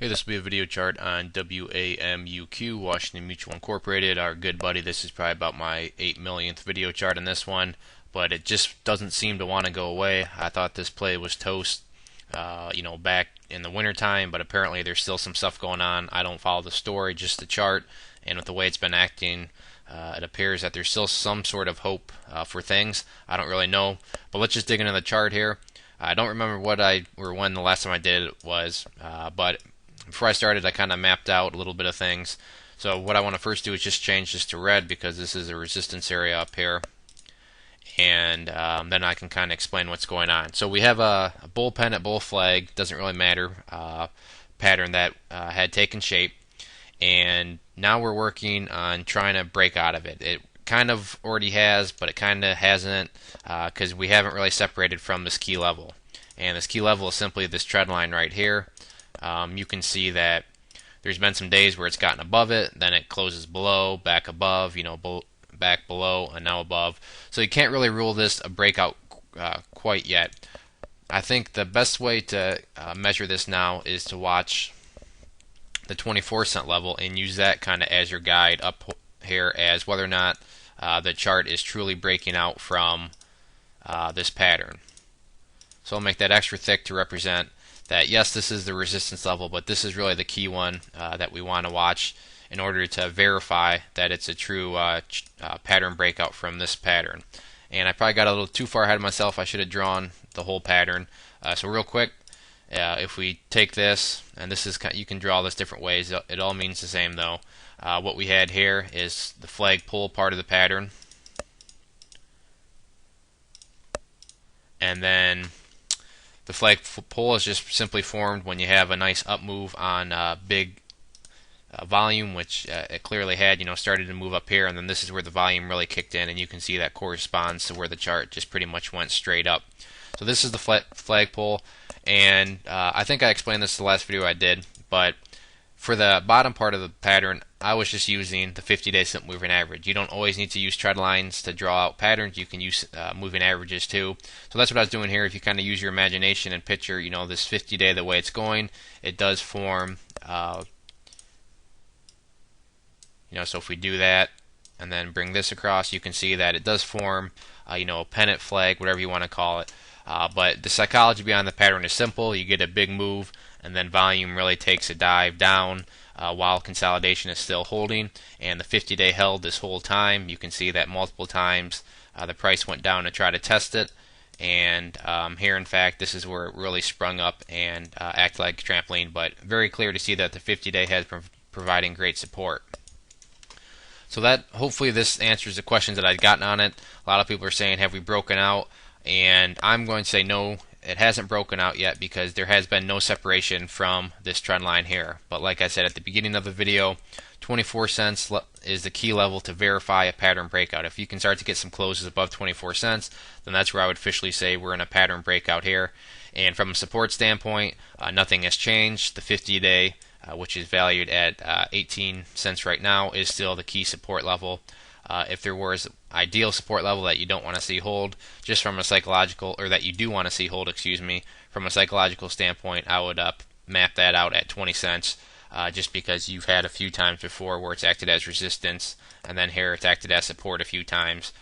Hey, this will be a video chart on WAMUQ, Washington Mutual Incorporated, our good buddy. This is probably about my 8 millionth video chart on this one, but it just doesn't seem to want to go away. I thought this play was toast, back in the wintertime, but apparently there's still some stuff going on. I don't follow the story, just the chart, and with the way it's been acting, it appears that there's still some sort of hope for things. I don't really know, but let's just dig into the chart here. I don't remember when the last time I did it was, but before I started, I kind of mapped out a little bit of things. So what I want to first do is just change this to red because this is a resistance area up here, and then I can kind of explain what's going on. So we have a bull pen at bull flag, doesn't really matter, pattern that had taken shape, and now we're working on trying to break out of it. It kind of already has, but it kind of hasn't because we haven't really separated from this key level. And this key level is simply this trend line right here. You can see that there's been some days where it's gotten above it, then it closes below, back above, back below, and now above. So you can't really rule this a breakout quite yet. I think the best way to measure this now is to watch the 24-cent level and use that kind of as your guide up here as whether or not the chart is truly breaking out from this pattern. So I'll make that extra thick to represent that yes, this is the resistance level, but this is really the key one that we want to watch in order to verify that it's a true pattern breakout from this pattern. And I probably got a little too far ahead of myself. I should have drawn the whole pattern. So real quick, if we take this, and this is you can draw this different ways. It all means the same though. What we had here is the flag pull part of the pattern, and then the flag pull is just simply formed when you have a nice up move on big volume, which it clearly had, started to move up here, and then this is where the volume really kicked in, and you can see that corresponds to where the chart just pretty much went straight up. So this is the flag pull, and I think I explained this the last video I did, but for the bottom part of the pattern, I was just using the 50-day simple moving average. You don't always need to use trend lines to draw out patterns. You can use moving averages too. So that's what I was doing here. If you kind of use your imagination and picture, this 50-day the way it's going, it does form. So if we do that and then bring this across, you can see that it does form, a pennant flag, whatever you want to call it. But the psychology behind the pattern is simple. You get a big move, and then volume really takes a dive down while consolidation is still holding. And the 50-day held this whole time. You can see that multiple times the price went down to try to test it. And here, in fact, this is where it really sprung up and acted like a trampoline. But very clear to see that the 50-day has been providing great support. So that hopefully this answers the questions that I've gotten on it. A lot of people are saying, have we broken out? And I'm going to say no, it hasn't broken out yet because there has been no separation from this trend line here. But like I said at the beginning of the video, 24 cents is the key level to verify a pattern breakout. If you can start to get some closes above 24 cents, then that's where I would officially say we're in a pattern breakout here. And from a support standpoint, nothing has changed. The 50-day, which is valued at 18 cents right now, is still the key support level. If there was ideal support level that you don't want to see hold, just from a psychological, or that you do want to see hold, from a psychological standpoint, I would map that out at 20 cents, just because you've had a few times before where it's acted as resistance, and then here it's acted as support a few times.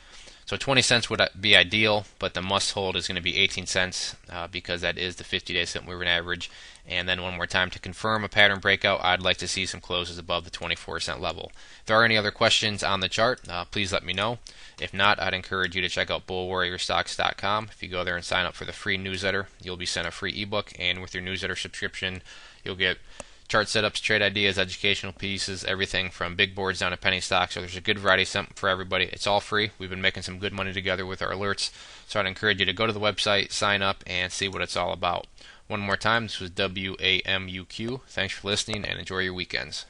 So 20 cents would be ideal, but the must hold is going to be 18 cents because that is the 50-day simple moving average. And then one more time, to confirm a pattern breakout, I'd like to see some closes above the 24-cent level. If there are any other questions on the chart, please let me know. If not, I'd encourage you to check out bullwarriorstocks.com. If you go there and sign up for the free newsletter, you'll be sent a free ebook, and with your newsletter subscription, you'll get chart setups, trade ideas, educational pieces, everything from big boards down to penny stocks. So there's a good variety of something for everybody. It's all free. We've been making some good money together with our alerts. So I'd encourage you to go to the website, sign up, and see what it's all about. One more time, this was WAMUQ. Thanks for listening, and enjoy your weekends.